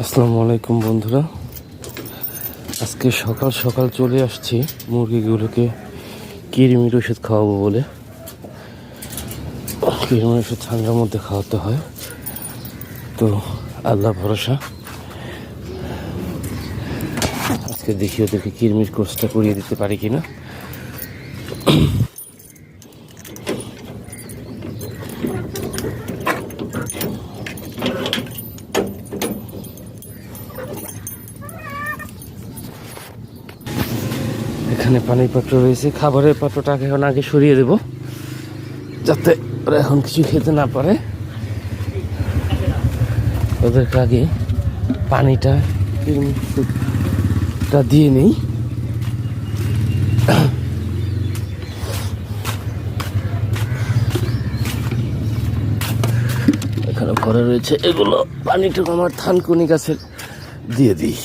আসসালামু আলাইকুম বন্ধুরা, আজকে সকাল সকাল চলে আসছি মুরগিগুলোকে কৃমির ওষুধ খাওয়াবো বলে। কৃমির ওষুধ ঠান্ডার মধ্যে খাওয়াতে হয়, তো আল্লাহ ভরসা। আজকে দেখি ওদেরকে কৃমির কোর্সটা করিয়ে দিতে পারি কিনা। এখানে পানির পাত্র রয়েছে, খাবারের পাত্রটাকে এখন আগে সরিয়ে দেব যাতে ওরা এখন কিছু খেতে না পারে। ওদেরকে আগে পানিটা দিয়ে নেই। এখানে ঘরে রয়েছে এগুলো, পানিটুকু আমার থানকুনি গাছে দিয়ে দিই।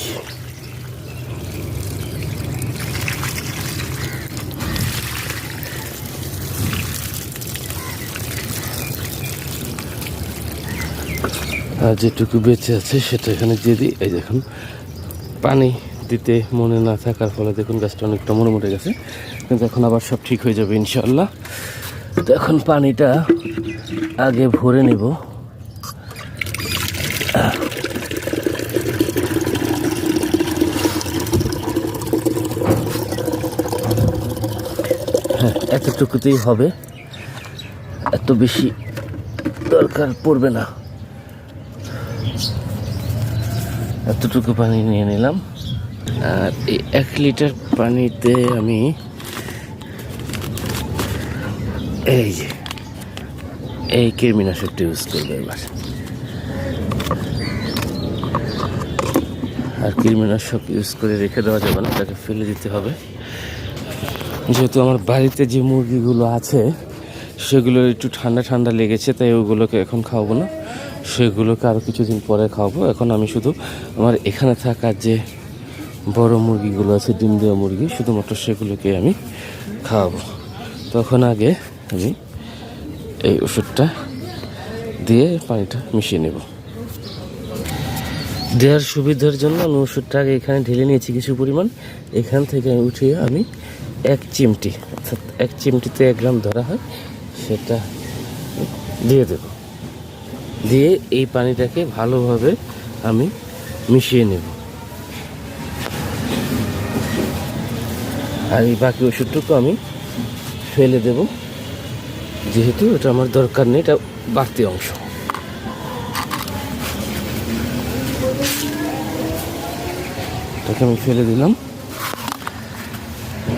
আর যেটুকু বেঁচে আছে সেটা এখানে দিয়ে দিই। এই দেখুন, পানি দিতে মনে না থাকার ফলে দেখুন গাছটা অনেকটা মরে গেছে, কিন্তু এখন আবার সব ঠিক হয়ে যাবে ইনশাআল্লাহ। তো এখন পানিটা আগে ভরে নেব। হ্যাঁ, এতটুকুতেই হবে, এত বেশি দরকার পড়বে না। এতটুকু পানি নিয়ে নিলাম। আর এই 1 লিটার পানিতে আমি এই কৃমিনাশকটা ইউজ করবো এবার। আর কৃমিনাশক ইউজ করে রেখে দেওয়া যাবে না, তাকে ফেলে দিতে হবে। যেহেতু আমার বাড়িতে যে মুরগিগুলো আছে সেগুলো একটু ঠান্ডা ঠান্ডা লেগেছে, তাই ওগুলোকে এখন খাওয়াবো না, সেগুলোকে আরও কিছুদিন পরে খাওয়াবো। এখন আমি শুধু আমার এখানে থাকা যে বড় মুরগিগুলো আছে, ডিম দেওয়া মুরগি, শুধুমাত্র সেগুলোকে আমি খাওয়াবো। তখন আগে আমি এই ওষুধটা দিয়ে পানিটা মিশিয়ে নেব। দেওয়ার সুবিধার জন্য আমি ওষুধটা আগে এখানে ঢেলে নিয়েছি কিছু পরিমাণ। এখান থেকে আমি উঠিয়ে আমি 1 চিমটি, অর্থাৎ 1 চিমটিতে 1 গ্রাম ধরা হয়, সেটা দিয়ে দেব। দিয়ে এই পানিটাকে ভালোভাবে আমি মিশিয়ে নেব। আর এই বাকি ওষুধটুকু আমি ফেলে দেব, যেহেতু এটা আমার দরকার নেই, এটা বাড়তি অংশ। এটাকে আমি ফেলে দিলাম।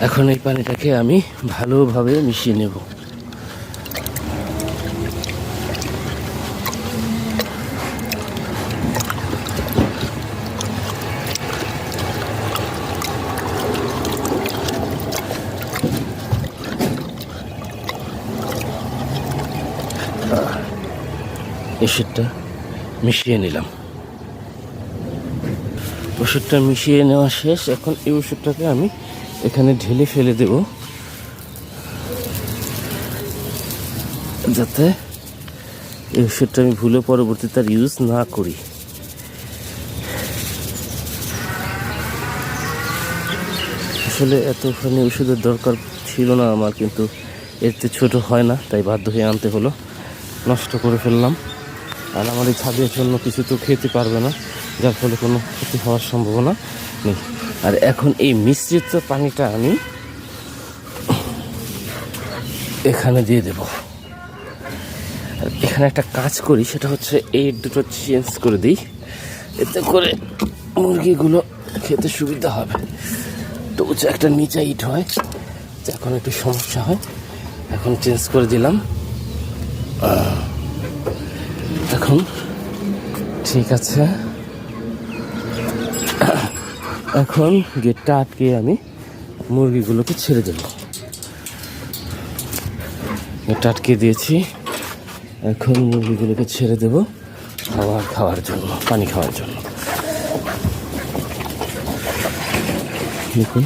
এখন এই পানিটাকে আমি ভালোভাবে মিশিয়ে নেব। ওষুধটা মিশিয়ে নিলাম। ওষুধটা মিশিয়ে নেওয়া শেষ। এখন এই ওষুধটাকে আমি এখানে ঢেলে ফেলে দেব, যাতে এই ওষুধটা আমি ভুলে পরবর্তীতে আর ইউজ না করি। আসলে এতখানি ওষুধের দরকার ছিল না আমার, কিন্তু এতে ছোট হয় না, তাই বাধ্য হয়ে আনতে হলো। নষ্ট করে ফেললাম। আর আমার এই ছাদের জন্য কিছু তো খেতে পারবে না, যার ফলে কোনো ক্ষতি হওয়ার সম্ভাবনা নেই। আর এখন এই মিশ্রিত পানিটা আমি এখানে দিয়ে দেব। আর এখানে একটা কাজ করি, সেটা হচ্ছে এই দুটো চেঞ্জ করে দিই, এতে করে মুরগিগুলো খেতে সুবিধা হবে। তো একটা নিচে ইট হয়, এখন একটু সমস্যা হয়। এখন চেঞ্জ করে দিলাম, এখন ঠিক আছে। এখন গেটটা আটকে আমি মুরগিগুলোকে ছেড়ে দেব। গেটটা আটকে দিয়েছি, এখন মুরগিগুলোকে ছেড়ে দেব খাওয়ার জন্য, পানি খাওয়ার জন্য। দেখুন,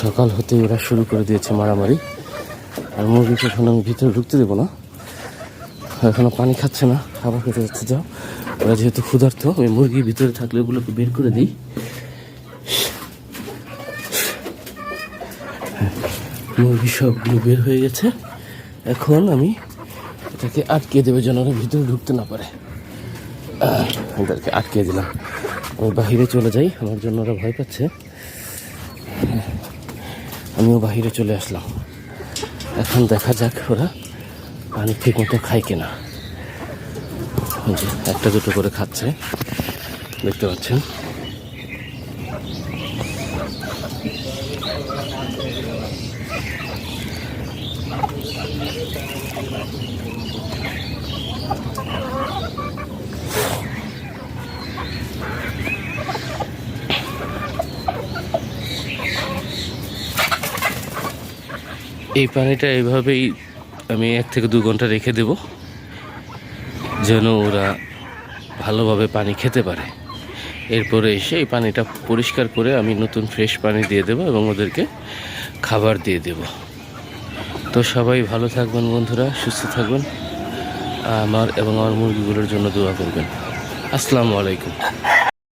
সকাল হতে ওরা শুরু করে দিয়েছে মারামারি। আর মুরগিকে এখন আমি ভিতরে ঢুকতে দেবো না, এখনো পানি খাচ্ছে না, খাবার খেতে যাচ্ছে। যাও, ওরা যেহেতু ক্ষুধার্ত, ওই মুরগির ভিতরে থাকলে ওগুলোকে বের করে দিই। মুরগি সবগুলো বের হয়ে গেছে। এখন আমি এটাকে আটকে দেবো যেন ওরা ভিতরে ঢুকতে না পারে। ওদেরকে আটকে দিলাম। আমি বাহিরে চলে যাই, আমার জন্য ওরা ভয় পাচ্ছে। আমিও বাহিরে চলে আসলাম। এখন দেখা যাক ওরা পানি ঠিক মতো খায় কিনা। যে একটা দুটো করে খাচ্ছে, দেখতে পাচ্ছেন। এই পানিটা এইভাবেই আমি 1 থেকে 2 ঘন্টা রেখে দেব, যেন ওরা ভালোভাবে পানি খেতে পারে। এরপরে এসে এই পানিটা পরিষ্কার করে আমি নতুন ফ্রেশ পানি দিয়ে দেবো এবং ওদেরকে খাবার দিয়ে দেব। তো সবাই ভালো থাকবেন বন্ধুরা, সুস্থ থাকবেন। আমার এবং আমার মুরগিগুলোর জন্য দোয়া করবেন। আসসালামু আলাইকুম।